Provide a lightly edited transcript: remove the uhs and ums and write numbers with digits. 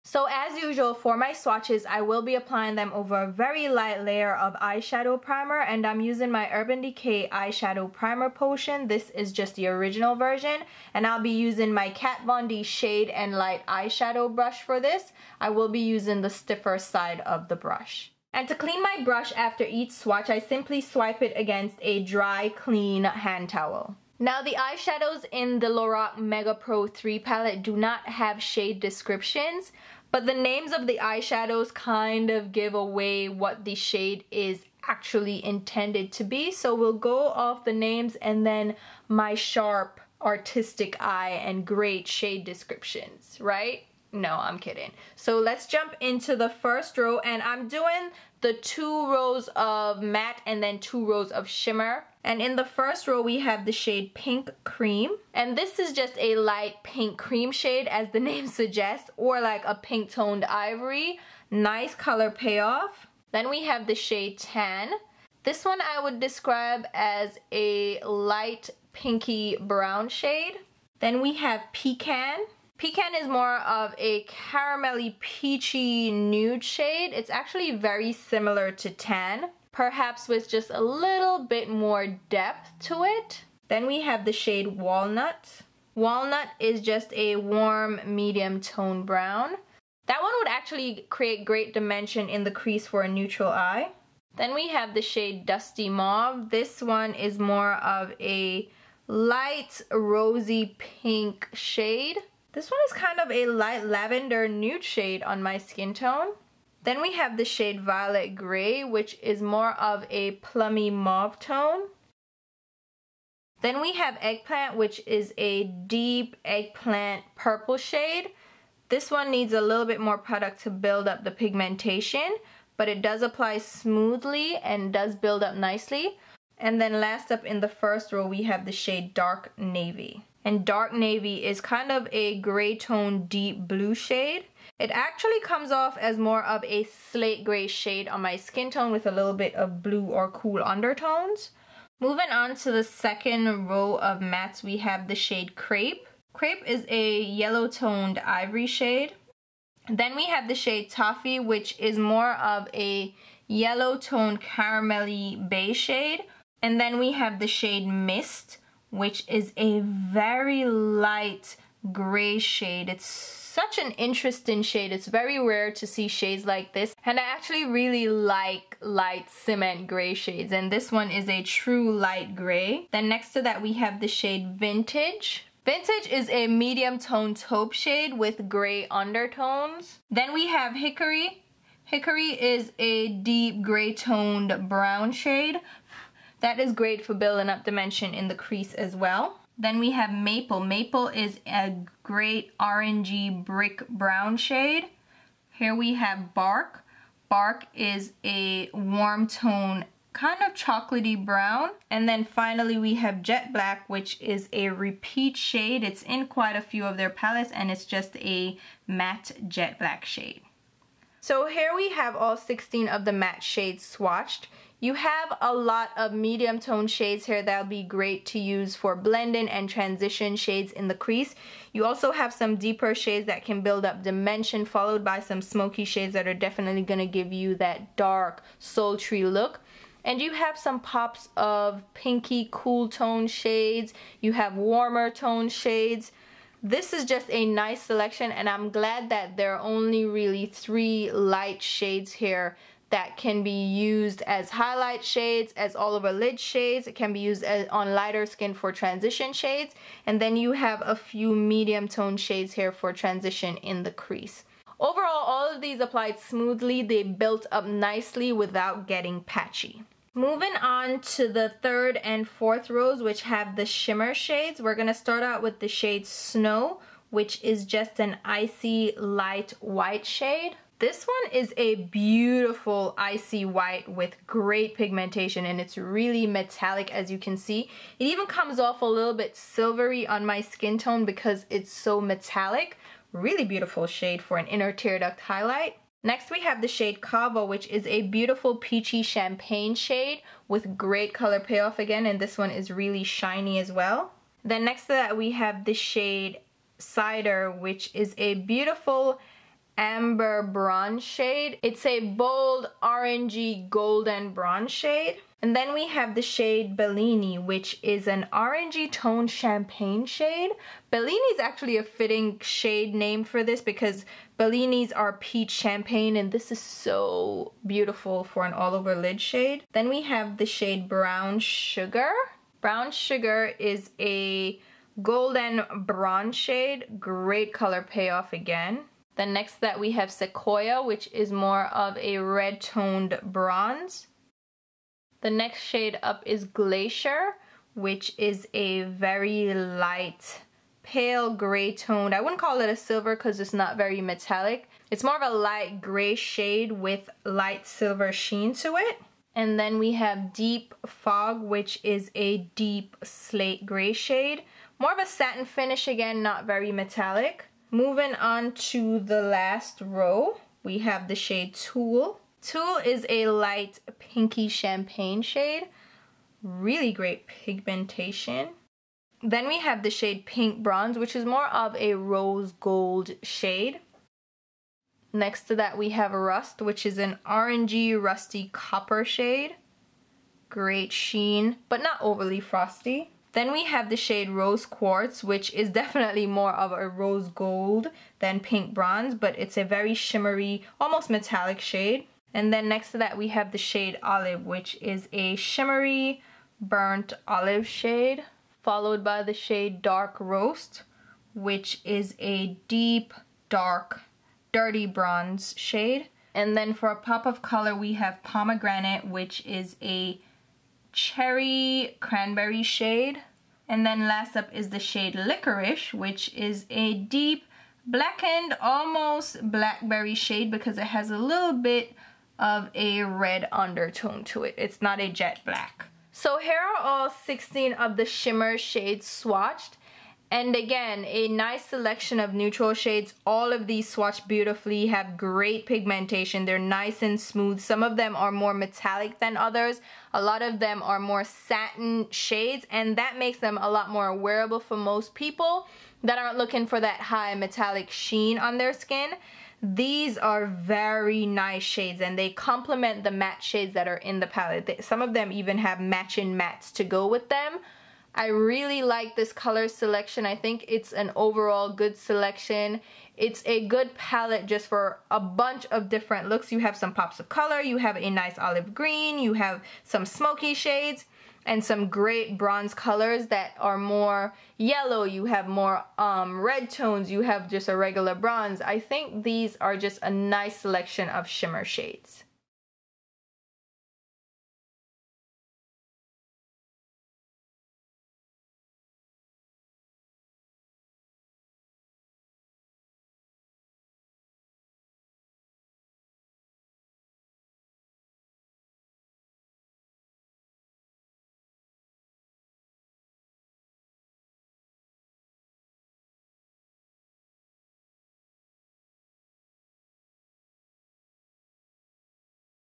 So as usual, for my swatches, I will be applying them over a very light layer of eyeshadow primer, and I'm using my Urban Decay eyeshadow primer potion. This is just the original version, and I'll be using my Kat Von D Shade and Light eyeshadow brush for this. I will be using the stiffer side of the brush. And to clean my brush after each swatch, I simply swipe it against a dry, clean hand towel. Now the eyeshadows in the Lorac Mega PRO 3 palette do not have shade descriptions, but the names of the eyeshadows kind of give away what the shade is actually intended to be. So we'll go off the names and then my sharp artistic eye and great shade descriptions, right? No, I'm kidding. So let's jump into the first row, and I'm doing the 2 rows of matte and then 2 rows of shimmer. And in the first row we have the shade Pink Cream, and this is just a light pink cream shade as the name suggests, or like a pink toned ivory. Nice color payoff. Then we have the shade Tan. This one I would describe as a light pinky brown shade. Then we have Pecan. Pecan is more of a caramelly peachy nude shade. It's actually very similar to Tan, perhaps with just a little bit more depth to it. Then we have the shade Walnut. Walnut is just a warm medium tone brown. That one would actually create great dimension in the crease for a neutral eye. Then we have the shade Dusty Mauve. This one is more of a light rosy pink shade. This one is kind of a light lavender nude shade on my skin tone. Then we have the shade Violet Gray, which is more of a plummy mauve tone. Then we have Eggplant, which is a deep eggplant purple shade. This one needs a little bit more product to build up the pigmentation, but it does apply smoothly and does build up nicely. And then last up in the first row we have the shade Dark Navy. And Dark Navy is kind of a gray tone deep blue shade. It actually comes off as more of a slate gray shade on my skin tone with a little bit of blue or cool undertones. Moving on to the second row of mattes, we have the shade Crepe. Crepe is a yellow toned ivory shade. Then we have the shade Toffee, which is more of a yellow toned caramelly beige shade. And then we have the shade Mist, which is a very light gray shade. It's such an interesting shade. It's very rare to see shades like this, and I actually really like light cement gray shades, and this one is a true light gray. Then next to that we have the shade Vintage. Vintage is a medium tone taupe shade with gray undertones. Then we have Hickory. Hickory is a deep gray toned brown shade. That is great for building up dimension in the crease as well. Then we have Maple. Maple is a great orangey brick brown shade. Here we have Bark. Bark is a warm tone, kind of chocolatey brown. And then finally we have Jet Black, which is a repeat shade. It's in quite a few of their palettes, and it's just a matte jet black shade. So here we have all 16 of the matte shades swatched. You have a lot of medium tone shades here that'll be great to use for blending and transition shades in the crease. You also have some deeper shades that can build up dimension, followed by some smoky shades that are definitely going to give you that dark, sultry look. And you have some pops of pinky cool tone shades. You have warmer tone shades. This is just a nice selection, and I'm glad that there are only really 3 light shades here that can be used as highlight shades, as all over lid shades. It can be used on lighter skin for transition shades. And then you have a few medium tone shades here for transition in the crease. Overall, all of these applied smoothly. They built up nicely without getting patchy. Moving on to the third and fourth rows, which have the shimmer shades. We're going to start out with the shade Snow, which is just an icy light white shade. This one is a beautiful icy white with great pigmentation, and it's really metallic, as you can see. It even comes off a little bit silvery on my skin tone because it's so metallic. Really beautiful shade for an inner tear duct highlight. Next we have the shade Cabo, which is a beautiful peachy champagne shade with great color payoff again, and this one is really shiny as well. Then next to that we have the shade Cider, which is a beautiful amber bronze shade. It's a bold orangey golden bronze shade. And then we have the shade Bellini, which is an orangey toned champagne shade. Bellini is actually a fitting shade name for this because Bellinis are peach champagne, and this is so beautiful for an all over lid shade. Then we have the shade Brown Sugar. Brown Sugar is a golden bronze shade. Great color payoff again. Then next to that we have Sequoia, which is more of a red toned bronze. The next shade up is Glacier, which is a very light, pale gray toned. I wouldn't call it a silver because it's not very metallic. It's more of a light gray shade with light silver sheen to it. And then we have Deep Fog, which is a deep slate gray shade. More of a satin finish again, not very metallic. Moving on to the last row, we have the shade Tulle. Tulle is a light pinky champagne shade. Really great pigmentation. Then we have the shade Pink Bronze, which is more of a rose gold shade. Next to that we have Rust, which is an orangey rusty copper shade. Great sheen, but not overly frosty. Then we have the shade Rose Quartz, which is definitely more of a rose gold than Pink Bronze, but it's a very shimmery, almost metallic shade. And then next to that we have the shade Olive, which is a shimmery burnt olive shade, followed by the shade Dark Roast, which is a deep, dark, dirty bronze shade. And then for a pop of color we have Pomegranate, which is a cherry cranberry shade. And then last up is the shade Licorice, which is a deep blackened, almost blackberry shade because it has a little bit of a red undertone to it. It's not a jet black. So here are all 16 of the shimmer shades swatched. And again, a nice selection of neutral shades. All of these swatch beautifully, have great pigmentation. They're nice and smooth. Some of them are more metallic than others. A lot of them are more satin shades, and that makes them a lot more wearable for most people that aren't looking for that high metallic sheen on their skin. These are very nice shades, and they complement the matte shades that are in the palette. Some of them even have matching mattes to go with them. I really like this color selection. I think it's an overall good selection. It's a good palette just for a bunch of different looks. You have some pops of color, you have a nice olive green, you have some smoky shades, and some great bronze colors that are more yellow. You have more red tones, you have just a regular bronze. I think these are just a nice selection of shimmer shades.